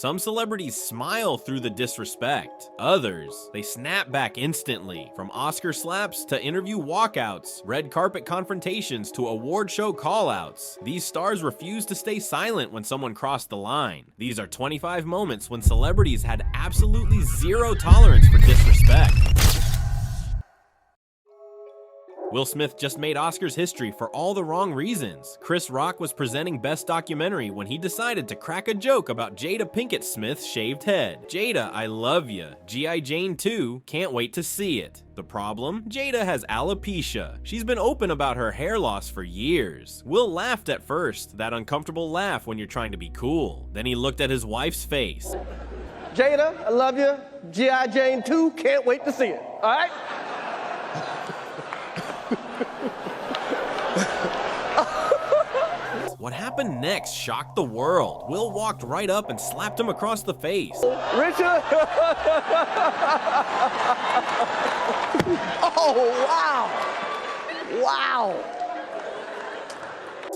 Some celebrities smile through the disrespect. Others, they snap back instantly. From Oscar slaps to interview walkouts, red carpet confrontations to award show callouts, these stars refuse to stay silent when someone crossed the line. These are 25 moments when celebrities had absolutely zero tolerance for disrespect. Will Smith just made Oscars history for all the wrong reasons. Chris Rock was presenting Best Documentary when he decided to crack a joke about Jada Pinkett Smith's shaved head. Jada, I love ya. G.I. Jane 2, can't wait to see it. The problem? Jada has alopecia. She's been open about her hair loss for years. Will laughed at first, that uncomfortable laugh when you're trying to be cool. Then he looked at his wife's face. Jada, I love you. G.I. Jane 2, can't wait to see it. All right? What happened next shocked the world. Will walked right up and slapped him across the face. Richard! Oh, wow! Wow!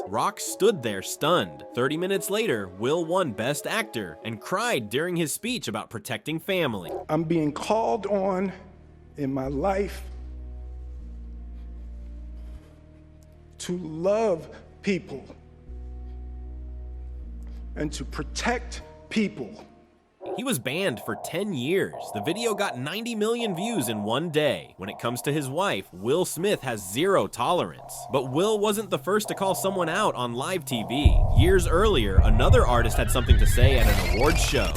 Rock stood there stunned. 30 minutes later, Will won Best Actor and cried during his speech about protecting family. I'm being called on in my life to love people and to protect people. He was banned for 10 years. The video got 90 million views in one day. When it comes to his wife, Will Smith has zero tolerance. But Will wasn't the first to call someone out on live TV. Years earlier, another artist had something to say at an awards show.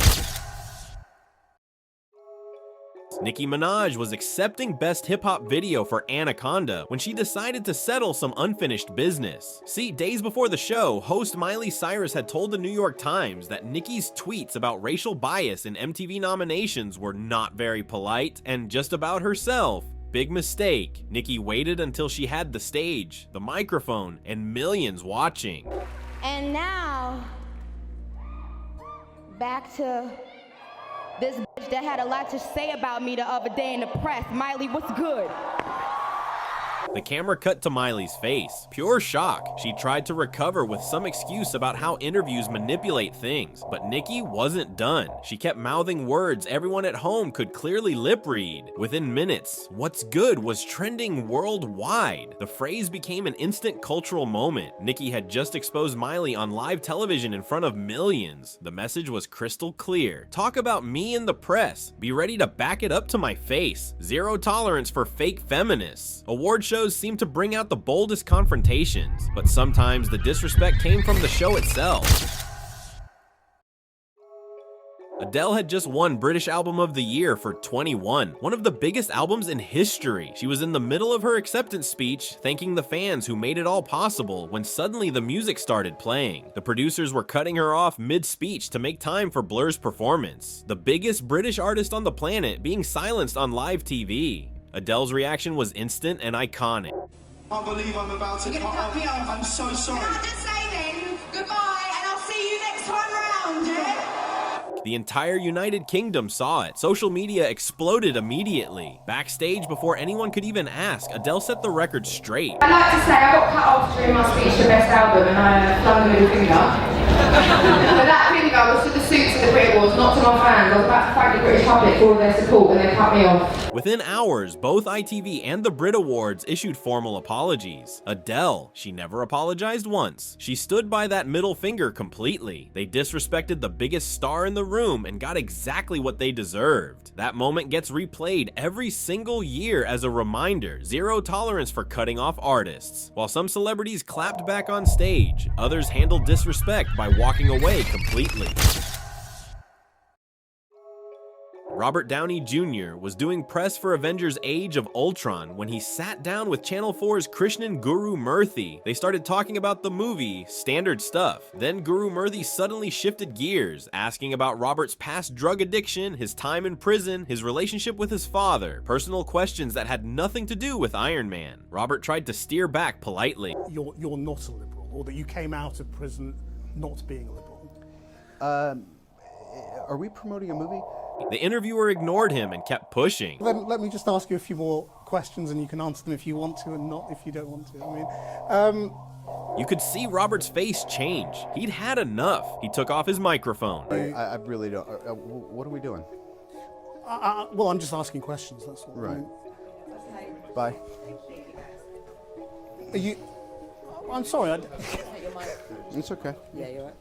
Nicki Minaj was accepting Best Hip Hop Video for Anaconda when she decided to settle some unfinished business. See, days before the show, host Miley Cyrus had told the New York Times that Nicki's tweets about racial bias in MTV nominations were not very polite and just about herself. Big mistake. Nicki waited until she had the stage, the microphone, and millions watching. And now, back to this bitch that had a lot to say about me the other day in the press. Miley, what's good? The camera cut to Miley's face. Pure shock. She tried to recover with some excuse about how interviews manipulate things, but Nicki wasn't done. She kept mouthing words everyone at home could clearly lip read. Within minutes, "What's good" was trending worldwide. The phrase became an instant cultural moment. Nicki had just exposed Miley on live television in front of millions. The message was crystal clear. Talk about me in the press. Be ready to back it up to my face. Zero tolerance for fake feminists. Award shows seem to bring out the boldest confrontations, but sometimes the disrespect came from the show itself. Adele had just won British Album of the Year for 21, one of the biggest albums in history. She was in the middle of her acceptance speech, thanking the fans who made it all possible, when suddenly the music started playing. The producers were cutting her off mid-speech to make time for Blur's performance, the biggest British artist on the planet being silenced on live TV. Adele's reaction was instant and iconic. I can't believe I'm about to... You're gonna cut me off. I'm so sorry. Can I just say then, goodbye, and I'll see you next time round, yeah? The entire United Kingdom saw it. Social media exploded immediately. Backstage, before anyone could even ask, Adele set the record straight. I'd like to say I got cut off during my speech for Best Album and I flung the middle finger. But that finger was to the suits of the Brit Awards, not to my fans. I was about to thank the British public for all their support and they cut me off. Within hours, both ITV and the Brit Awards issued formal apologies. Adele, she never apologized once. She stood by that middle finger completely. They disrespected the biggest star in the room and got exactly what they deserved. That moment gets replayed every single year as a reminder. Zero tolerance for cutting off artists. While some celebrities clapped back on stage, others handled disrespect by walking away completely. Robert Downey Jr. was doing press for Avengers Age of Ultron when he sat down with Channel 4's Krishnan Guru Murthy. They started talking about the movie, standard stuff. Then Guru Murthy suddenly shifted gears, asking about Robert's past drug addiction, his time in prison, his relationship with his father, personal questions that had nothing to do with Iron Man. Robert tried to steer back politely. You're not a liberal, or that you came out of prison not being a liberal. Are we promoting a movie? The interviewer ignored him and kept pushing. Let me just ask you a few more questions and you can answer them if you want to and not if you don't want to. I mean, You could see Robert's face change. He'd had enough. He took off his microphone. I really don't. What are we doing? Well, I'm just asking questions, that's all. Right. Bye. Are you... I'm sorry, It's okay. Yeah, you're right.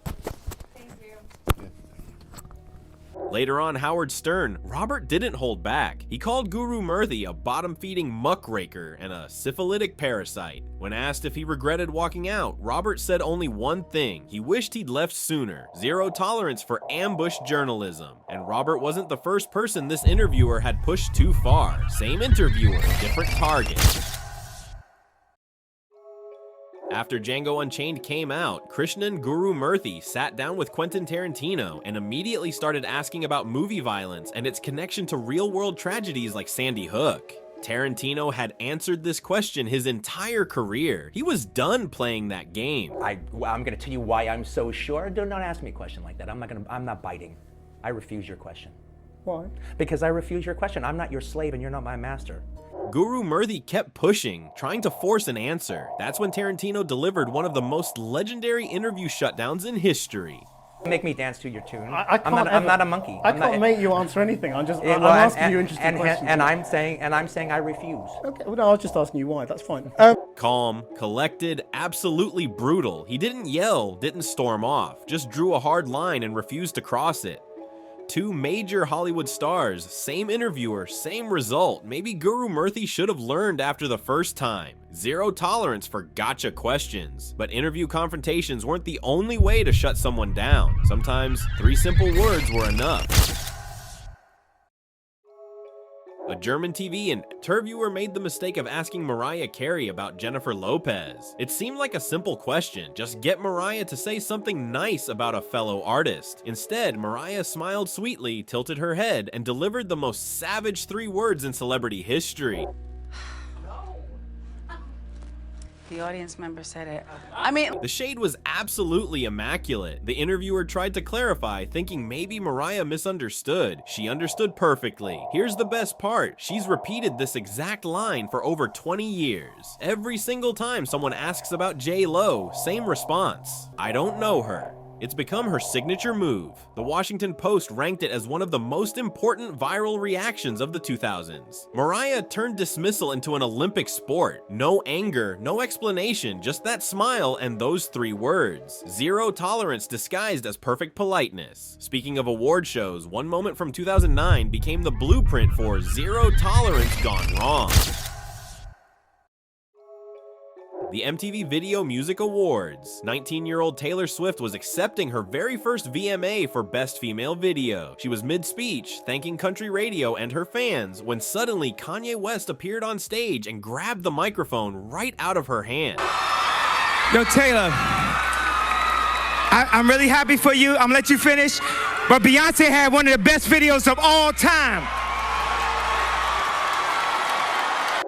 Later on Howard Stern, Robert didn't hold back. He called Guru Murthy a bottom-feeding muckraker and a syphilitic parasite. When asked if he regretted walking out, Robert said only one thing. He wished he'd left sooner. Zero tolerance for ambush journalism. And Robert wasn't the first person this interviewer had pushed too far. Same interviewer, different target. After Django Unchained came out, Krishnan Guru Murthy sat down with Quentin Tarantino and immediately started asking about movie violence and its connection to real-world tragedies like Sandy Hook. Tarantino had answered this question his entire career. He was done playing that game. I'm gonna tell you why I'm so sure. Do not ask me a question like that. I'm not biting. I refuse your question. Why? Because I refuse your question. I'm not your slave and you're not my master. Guru Murthy kept pushing, trying to force an answer. That's when Tarantino delivered one of the most legendary interview shutdowns in history. Make me dance to your tune. I'm not a monkey. I can't make you answer anything. I'm asking you interesting questions. And I'm saying I refuse. Okay, well, no, I was just asking you why. That's fine. Calm, collected, absolutely brutal. He didn't yell, didn't storm off, just drew a hard line and refused to cross it. Two major Hollywood stars, same interviewer, same result. Maybe Guru Murthy should have learned after the first time. Zero tolerance for gotcha questions. But interview confrontations weren't the only way to shut someone down. Sometimes 3 simple words were enough. A German TV interviewer made the mistake of asking Mariah Carey about Jennifer Lopez. It seemed like a simple question, just get Mariah to say something nice about a fellow artist. Instead, Mariah smiled sweetly, tilted her head, and delivered the most savage 3 words in celebrity history. The audience member said it. The shade was absolutely immaculate. The interviewer tried to clarify, thinking maybe Mariah misunderstood. She understood perfectly. Here's the best part. She's repeated this exact line for over 20 years. Every single time someone asks about J-Lo, same response. I don't know her. It's become her signature move. The Washington Post ranked it as one of the most important viral reactions of the 2000s. Mariah turned dismissal into an Olympic sport. No anger, no explanation, just that smile and those 3 words. Zero tolerance disguised as perfect politeness. Speaking of award shows, one moment from 2009 became the blueprint for zero tolerance gone wrong. The MTV Video Music Awards. 19-year-old Taylor Swift was accepting her very first VMA for Best Female Video. She was mid-speech, thanking country radio and her fans, when suddenly Kanye West appeared on stage and grabbed the microphone right out of her hand. Yo, Taylor, I'm really happy for you. I'm gonna let you finish, but Beyonce had one of the best videos of all time.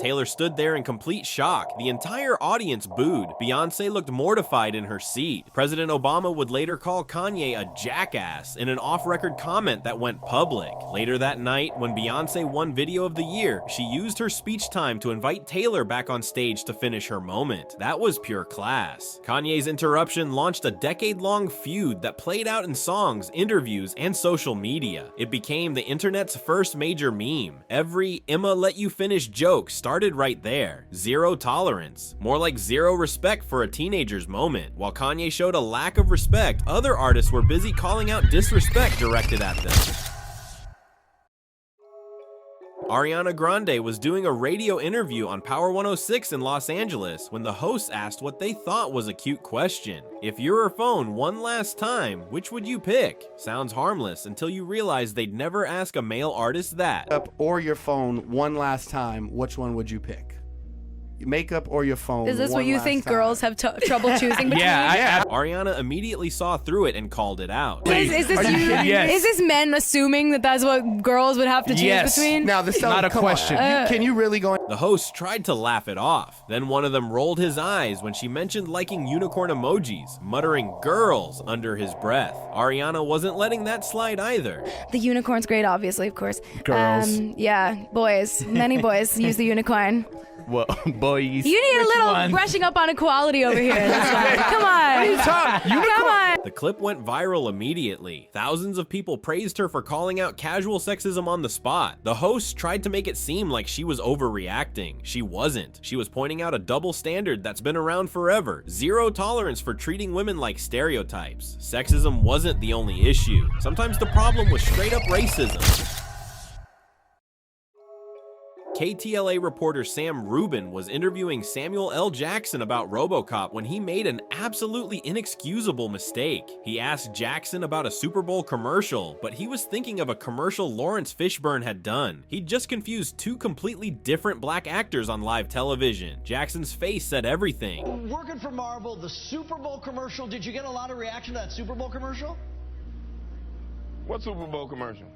Taylor stood there in complete shock. The entire audience booed. Beyonce looked mortified in her seat. President Obama would later call Kanye a jackass in an off-record comment that went public. Later that night, when Beyonce won Video of the Year, she used her speech time to invite Taylor back on stage to finish her moment. That was pure class. Kanye's interruption launched a decade-long feud that played out in songs, interviews, and social media. It became the internet's first major meme. Every "I'ma let you finish" joke started right there. Zero tolerance. More like zero respect for a teenager's moment. While Kanye showed a lack of respect, other artists were busy calling out disrespect directed at them. Ariana Grande was doing a radio interview on Power 106 in Los Angeles when the host asked what they thought was a cute question. If you're her phone one last time, which would you pick? Sounds harmless until you realize they'd never ask a male artist that. Or your phone one last time, which one would you pick? Makeup or your phone? Is this what you think girls have trouble choosing between? Yeah. Ariana immediately saw through it and called it out. Is this men assuming that that's what girls would have to choose between? Now, this is not a question. Can you really go? The host tried to laugh it off. Then one of them rolled his eyes when she mentioned liking unicorn emojis, muttering "girls" under his breath. Ariana wasn't letting that slide either. The unicorn's great, obviously, of course. Girls. Yeah, boys. Many boys use the unicorn. Well, boys. You need a little brushing up on equality over here. Come on. Come on. The clip went viral immediately. Thousands of people praised her for calling out casual sexism on the spot. The host tried to make it seem like she was overreacting. She wasn't. She was pointing out a double standard that's been around forever. Zero tolerance for treating women like stereotypes. Sexism wasn't the only issue. Sometimes the problem was straight up racism. KTLA reporter Sam Rubin was interviewing Samuel L. Jackson about RoboCop when he made an absolutely inexcusable mistake. He asked Jackson about a Super Bowl commercial, but he was thinking of a commercial Lawrence Fishburne had done. He'd just confused two completely different black actors on live television. Jackson's face said everything. Working for Marvel, the Super Bowl commercial, did you get a lot of reaction to that Super Bowl commercial? What Super Bowl commercial?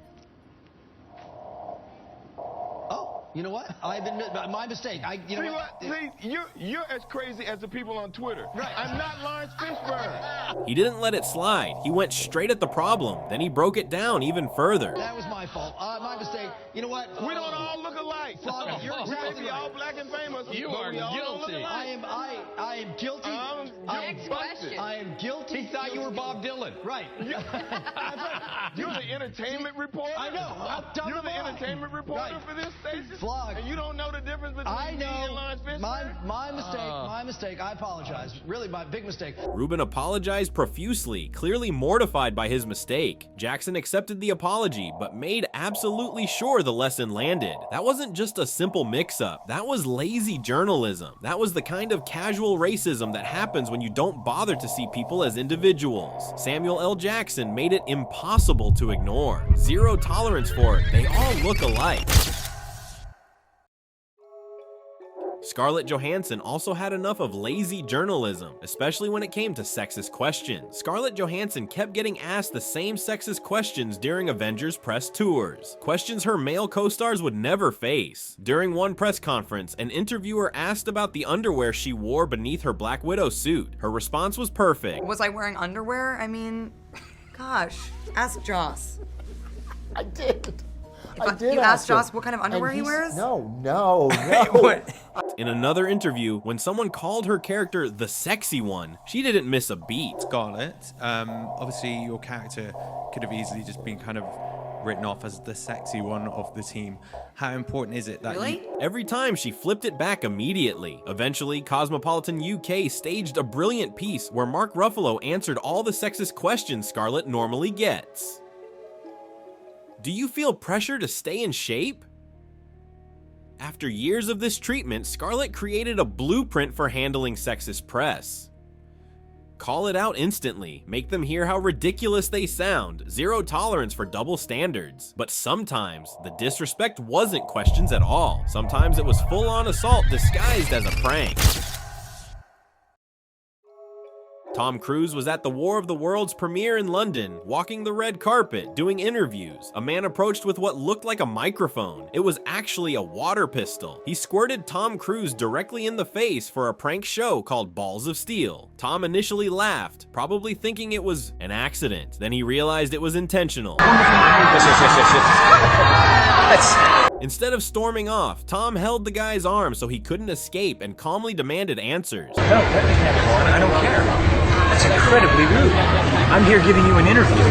You know what? I've been my mistake. You're as crazy as the people on Twitter. Right. I'm not Lawrence Fishburne. He didn't let it slide. He went straight at the problem. Then he broke it down even further. That was my fault. My mistake. You know what? We don't all look alike. You're exactly all black and famous. You are guilty. I am guilty. Next question. I am guilty. He thought you were Bob Dylan. Right. You're the entertainment reporter. I know. You're the entertainment reporter for this station. Vlog. And you don't know the difference between me and Lawrence Fishburne? My mistake. I apologize. Really, my big mistake. Rubin apologized profusely, clearly mortified by his mistake. Jackson accepted the apology, but made absolutely sure the lesson landed. That wasn't just a simple mix-up. That was lazy journalism. That was the kind of casual racism that happens when you don't bother to see people as individuals. Samuel L. Jackson made it impossible to ignore. Zero tolerance for it. They all look alike. Scarlett Johansson also had enough of lazy journalism, especially when it came to sexist questions. Scarlett Johansson kept getting asked the same sexist questions during Avengers press tours, questions her male co-stars would never face. During one press conference, an interviewer asked about the underwear she wore beneath her Black Widow suit. Her response was perfect. Was I wearing underwear? I mean, gosh, ask Joss. I did. You asked Joss what kind of underwear he wears? No. In another interview, when someone called her character the sexy one, she didn't miss a beat. Scarlett, obviously your character could have easily just been kind of written off as the sexy one of the team. How important is it that Every time she flipped it back immediately. Eventually, Cosmopolitan UK staged a brilliant piece where Mark Ruffalo answered all the sexist questions Scarlett normally gets. Do you feel pressure to stay in shape? After years of this treatment, Scarlett created a blueprint for handling sexist press. Call it out instantly, make them hear how ridiculous they sound, zero tolerance for double standards. But sometimes, the disrespect wasn't questions at all. Sometimes it was full-on assault disguised as a prank. Tom Cruise was at the War of the Worlds premiere in London, walking the red carpet, doing interviews. A man approached with what looked like a microphone. It was actually a water pistol. He squirted Tom Cruise directly in the face for a prank show called Balls of Steel. Tom initially laughed, probably thinking it was an accident. Then he realized it was intentional. Instead of storming off, Tom held the guy's arm so he couldn't escape and calmly demanded answers. No, let me have it, I don't care. That's incredibly rude. I'm here giving you an interview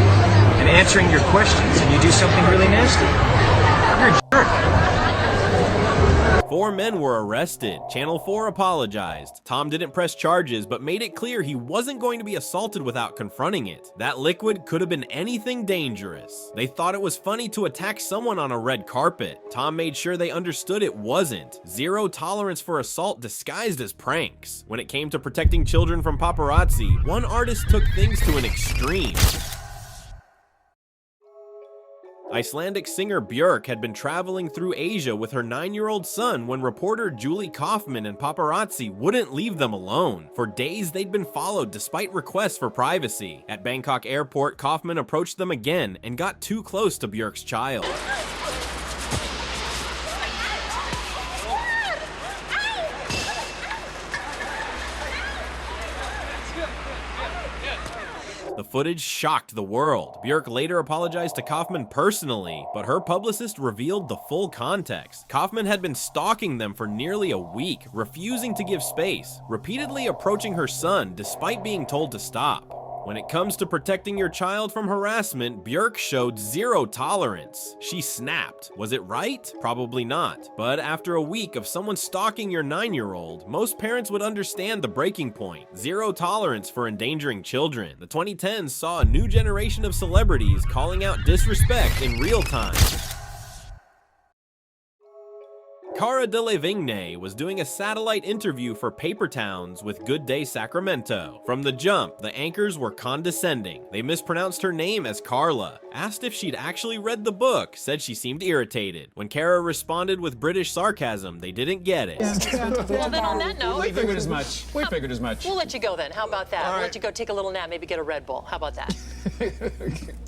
and answering your questions, and you do something really nasty. You're a jerk. 4 men were arrested. Channel 4 apologized. Tom didn't press charges, but made it clear he wasn't going to be assaulted without confronting it. That liquid could have been anything dangerous. They thought it was funny to attack someone on a red carpet. Tom made sure they understood it wasn't. Zero tolerance for assault disguised as pranks. When it came to protecting children from paparazzi, one artist took things to an extreme. Icelandic singer Björk had been traveling through Asia with her 9-year-old son when reporter Julie Kaufman and paparazzi wouldn't leave them alone. For days, they'd been followed despite requests for privacy. At Bangkok airport, Kaufman approached them again and got too close to Björk's child. The footage shocked the world. Björk later apologized to Kaufman personally, but her publicist revealed the full context. Kaufman had been stalking them for nearly a week, refusing to give space, repeatedly approaching her son despite being told to stop. When it comes to protecting your child from harassment, Björk showed zero tolerance. She snapped. Was it right? Probably not. But after a week of someone stalking your 9-year-old, most parents would understand the breaking point. Zero tolerance for endangering children. The 2010s saw a new generation of celebrities calling out disrespect in real time. Cara Delevingne was doing a satellite interview for Paper Towns with Good Day Sacramento. From the jump, the anchors were condescending. They mispronounced her name as Carla. Asked if she'd actually read the book, said she seemed irritated. When Cara responded with British sarcasm, they didn't get it. Well, then on that note... We figured as much. We figured as much. We'll let you go then. How about that? We'll let you go take a little nap, maybe get a Red Bull. How about that?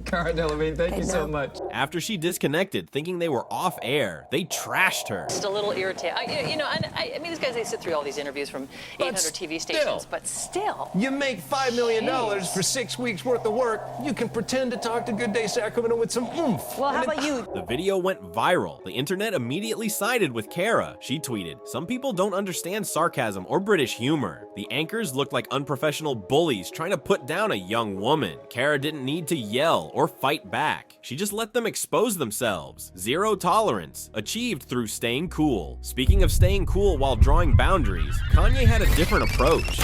Cara Delevingne, thank you so much. After she disconnected, thinking they were off air, they trashed her. Just a little irritated. I mean, these guys, they sit through all these interviews from 800 TV stations, but still. You make $5 million for 6 weeks worth of work. You can pretend to talk to Good Day Sacramento with some oomph. Well, how about you? The video went viral. The internet immediately sided with Cara. She tweeted, "Some people don't understand sarcasm or British humor. The anchors looked like unprofessional bullies trying to put down a young woman. Cara didn't need to yell or fight back. She just let them expose themselves. Zero tolerance, achieved through staying cool." Speaking of staying cool while drawing boundaries, Kanye had a different approach.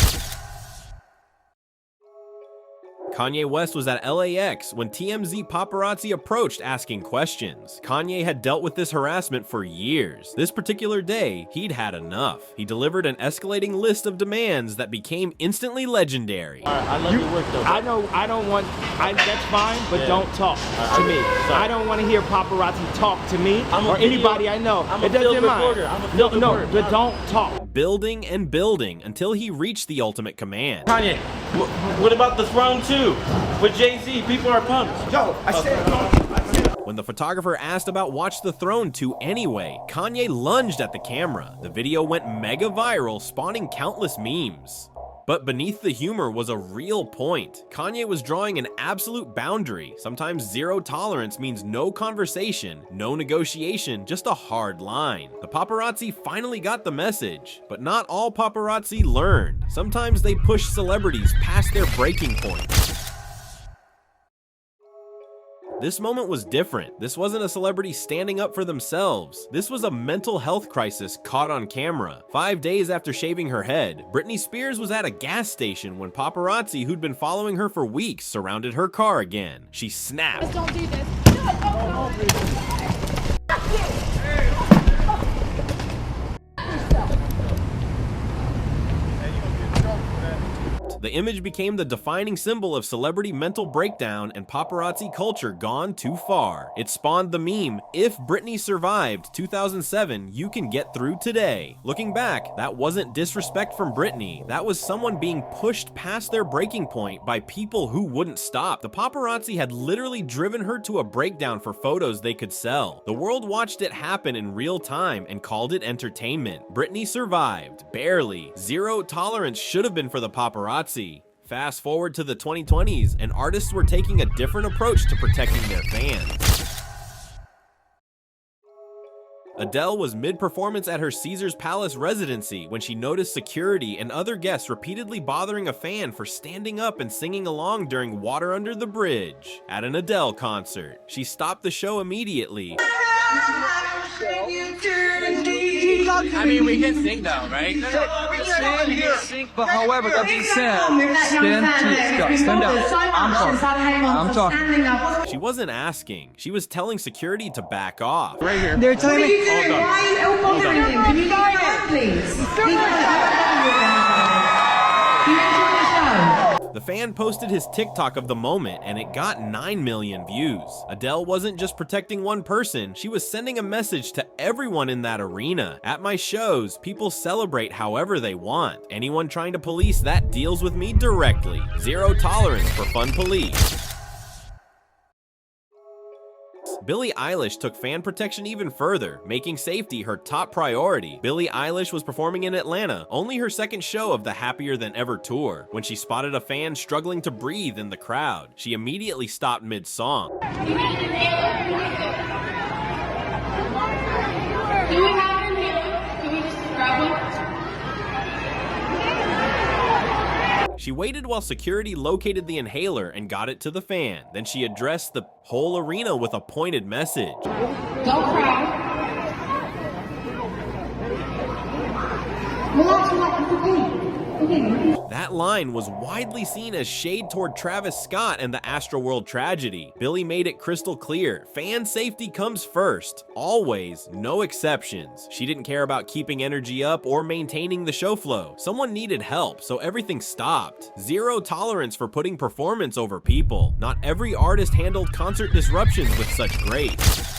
Kanye West was at LAX when TMZ paparazzi approached asking questions. Kanye had dealt with this harassment for years. This particular day, he'd had enough. He delivered an escalating list of demands that became instantly legendary. I love your work though. That's fine, but don't talk to me. I don't want to hear paparazzi talk to me or anybody I know. It doesn't matter. No, but don't talk. Building and building until he reached the ultimate command. Kanye, what about the throne too? With Jay-Z, people are pumped. Yo, I said When the photographer asked about Watch the Throne 2 anyway, Kanye lunged at the camera. The video went mega viral, spawning countless memes. But beneath the humor was a real point. Kanye was drawing an absolute boundary. Sometimes zero tolerance means no conversation, no negotiation, just a hard line. The paparazzi finally got the message, but not all paparazzi learned. Sometimes they push celebrities past their breaking point. This moment was different. This wasn't a celebrity standing up for themselves. This was a mental health crisis caught on camera. 5 days after shaving her head, Britney Spears was at a gas station when paparazzi who'd been following her for weeks surrounded her car again. She snapped. Don't do this. The image became the defining symbol of celebrity mental breakdown and paparazzi culture gone too far. It spawned the meme, "If Britney survived 2007, you can get through today." Looking back, that wasn't disrespect from Britney. That was someone being pushed past their breaking point by people who wouldn't stop. The paparazzi had literally driven her to a breakdown for photos they could sell. The world watched it happen in real time and called it entertainment. Britney survived, barely. Zero tolerance should have been for the paparazzi. Fast forward to the 2020s, and artists were taking a different approach to protecting their fans. Adele was mid-performance at her Caesars Palace residency when she noticed security and other guests repeatedly bothering a fan for standing up and singing along during Water Under the Bridge at an Adele concert. She stopped the show immediately. I mean, we can sing though, right? Sing, but however, that being said, stand up. I'm talking. She wasn't asking. She was telling security to back off. Right here. They're telling me. Why are you bothering him? Can you go ahead, please? The fan posted his TikTok of the moment and it got 9 million views. Adele wasn't just protecting one person, she was sending a message to everyone in that arena. At my shows, people celebrate however they want. Anyone trying to police that deals with me directly. Zero tolerance for fun police. Billie Eilish took fan protection even further, making safety her top priority. Billie Eilish was performing in Atlanta, only her second show of the Happier Than Ever tour, when she spotted a fan struggling to breathe in the crowd. She immediately stopped mid-song. She waited while security located the inhaler and got it to the fan. Then she addressed the whole arena with a pointed message. Don't cry. Relax, it's okay. That line was widely seen as shade toward Travis Scott and the Astroworld tragedy. Billie made it crystal clear, fan safety comes first, always, no exceptions. She didn't care about keeping energy up or maintaining the show flow. Someone needed help, so everything stopped. Zero tolerance for putting performance over people. Not every artist handled concert disruptions with such grace.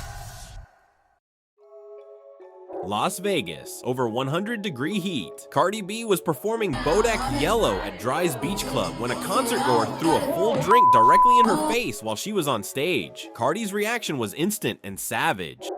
Las Vegas, over 100-degree heat. Cardi B was performing Bodak Yellow at Dry's Beach Club when a concertgoer threw a full drink directly in her face while she was on stage. Cardi's reaction was instant and savage.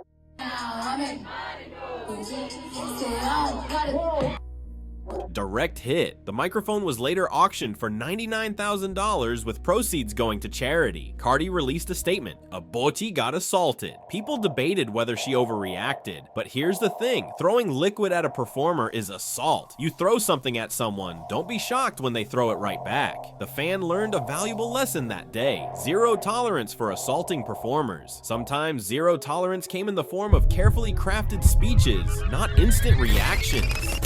Direct hit. The microphone was later auctioned for $99,000 with proceeds going to charity. Cardi released a statement, "A boti got assaulted." People debated whether she overreacted, but here's the thing, throwing liquid at a performer is assault. You throw something at someone, don't be shocked when they throw it right back. The fan learned a valuable lesson that day. Zero tolerance for assaulting performers. Sometimes zero tolerance came in the form of carefully crafted speeches, not instant reactions.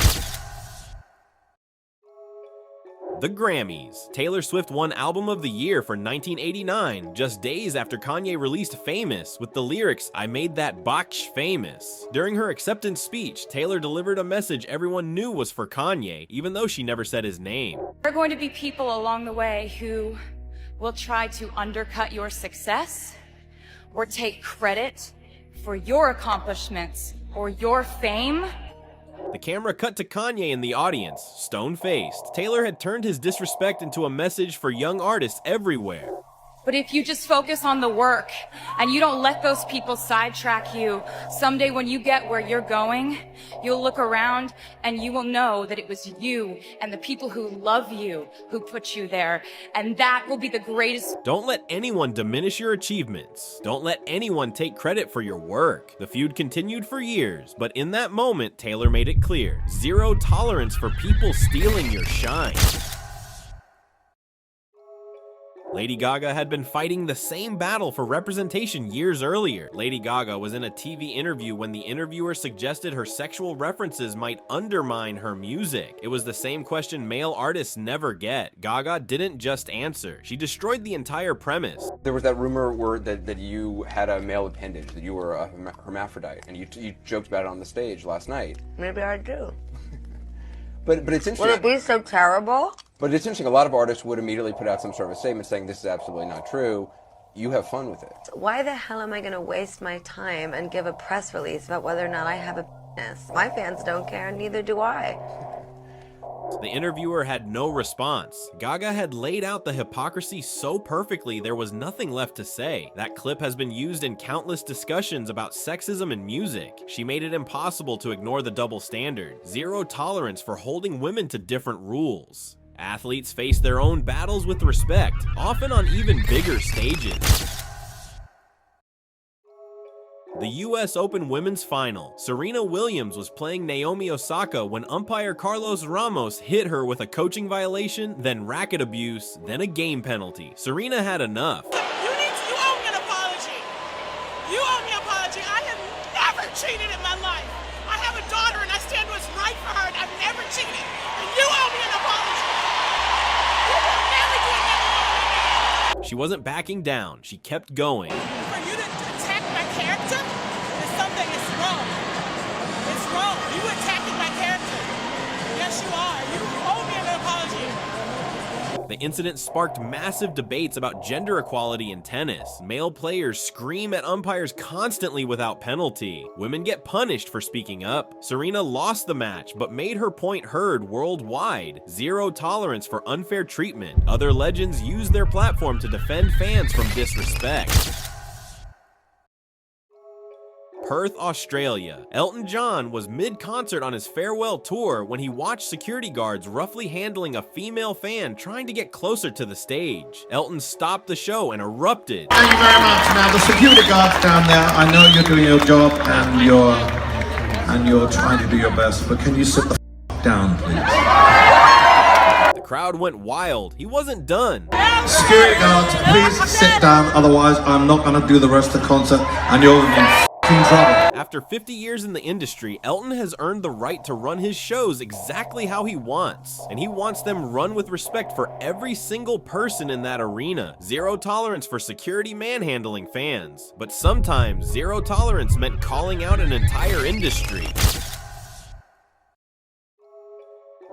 The Grammys. Taylor Swift won Album of the Year for 1989, just days after Kanye released Famous with the lyrics, "I made that botch famous." During her acceptance speech, Taylor delivered a message everyone knew was for Kanye, even though she never said his name. There are going to be people along the way who will try to undercut your success or take credit for your accomplishments or your fame. The camera cut to Kanye in the audience, stone-faced. Taylor had turned his disrespect into a message for young artists everywhere. But if you just focus on the work and you don't let those people sidetrack you, someday when you get where you're going, you'll look around and you will know that it was you and the people who love you who put you there. And that will be the greatest. Don't let anyone diminish your achievements. Don't let anyone take credit for your work. The feud continued for years, but in that moment, Taylor made it clear, zero tolerance for people stealing your shine. Lady Gaga had been fighting the same battle for representation years earlier. Lady Gaga was in a TV interview when the interviewer suggested her sexual references might undermine her music. It was the same question male artists never get. Gaga didn't just answer. She destroyed the entire premise. There was that rumor that you had a male appendage, that you were a hermaphrodite, and you joked about it on the stage last night. Maybe I do. But it's interesting. Would it be so terrible? But it's interesting, a lot of artists would immediately put out some sort of a statement saying this is absolutely not true. You have fun with it. Why the hell am I going to waste my time and give a press release about whether or not I have a penis? My fans don't care, neither do I. The interviewer had no response. Gaga had laid out the hypocrisy so perfectly there was nothing left to say. That clip has been used in countless discussions about sexism in music. She made it impossible to ignore the double standard. Zero tolerance for holding women to different rules. Athletes face their own battles with respect, often on even bigger stages. The US Open Women's Final. Serena Williams was playing Naomi Osaka when umpire Carlos Ramos hit her with a coaching violation, then racket abuse, then a game penalty. Serena had enough. You owe me an apology. You owe me an apology. I have never cheated in my life. I have a daughter and I stand what's right for her and I've never cheated. And you owe me an apology. You will never do it. She wasn't backing down. She kept going. For you to attack my character is something that's wrong. It's wrong. You attacking my character. Yes, you are. You owe me an apology. The incident sparked massive debates about gender equality in tennis. Male players scream at umpires constantly without penalty. Women get punished for speaking up. Serena lost the match, but made her point heard worldwide. Zero tolerance for unfair treatment. Other legends use their platform to defend fans from disrespect. Perth, Australia. Elton John was mid-concert on his farewell tour when he watched security guards roughly handling a female fan trying to get closer to the stage. Elton stopped the show and erupted. Thank you very much. Now the security guards down there, I know you're doing your job and you're trying to do your best, but can you sit the f down, please? The crowd went wild. He wasn't done. Security guards, please sit down, otherwise I'm not going to do the rest of the concert and you're in f***ing trouble. After 50 years in the industry, Elton has earned the right to run his shows exactly how he wants. And he wants them run with respect for every single person in that arena. Zero tolerance for security manhandling fans. But sometimes, zero tolerance meant calling out an entire industry.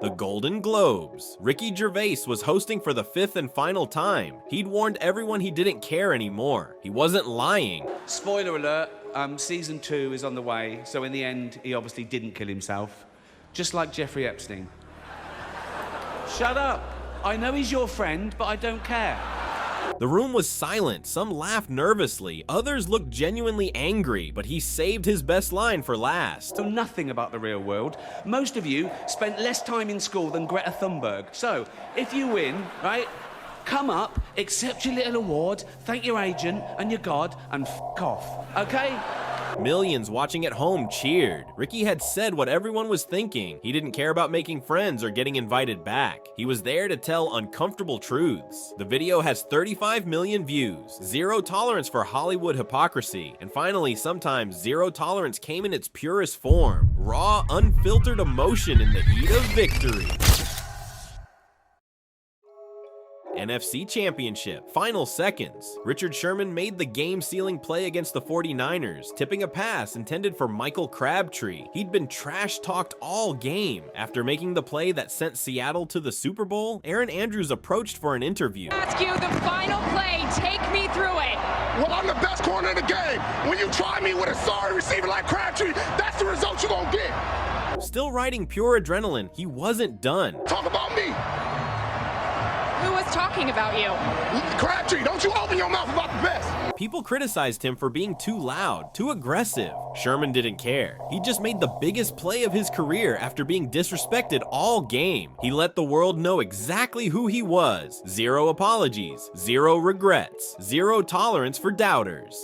The Golden Globes. Ricky Gervais was hosting for the 5th and final time. He'd warned everyone he didn't care anymore. He wasn't lying. Spoiler alert, season 2 is on the way, so in the end, he obviously didn't kill himself. Just like Jeffrey Epstein. Shut up. I know he's your friend, but I don't care. The room was silent. Some laughed nervously. Others looked genuinely angry, but he saved his best line for last. Know nothing about the real world. Most of you spent less time in school than Greta Thunberg. So, if you win, right, come up, accept your little award, thank your agent and your God, and f*** off, okay? Millions watching at home cheered. Ricky had said what everyone was thinking. He didn't care about making friends or getting invited back. He was there to tell uncomfortable truths. The video has 35 million views. Zero tolerance for Hollywood hypocrisy. And finally, sometimes zero tolerance came in its purest form. Raw, unfiltered emotion in the heat of victory. NFC Championship, final seconds. Richard Sherman made the game-sealing play against the 49ers, tipping a pass intended for Michael Crabtree. He'd been trash-talked all game. After making the play that sent Seattle to the Super Bowl, Aaron Andrews approached for an interview. Ask you the final play, take me through it. Well, I'm the best corner in the game. When you try me with a sorry receiver like Crabtree, that's the result you're gonna get. Still riding pure adrenaline, he wasn't done. Talk about me. Who was talking about you? Crabtree, don't you open your mouth about the best. People criticized him for being too loud, too aggressive. Sherman didn't care. He just made the biggest play of his career after being disrespected all game. He let the world know exactly who he was. Zero apologies, zero regrets, zero tolerance for doubters.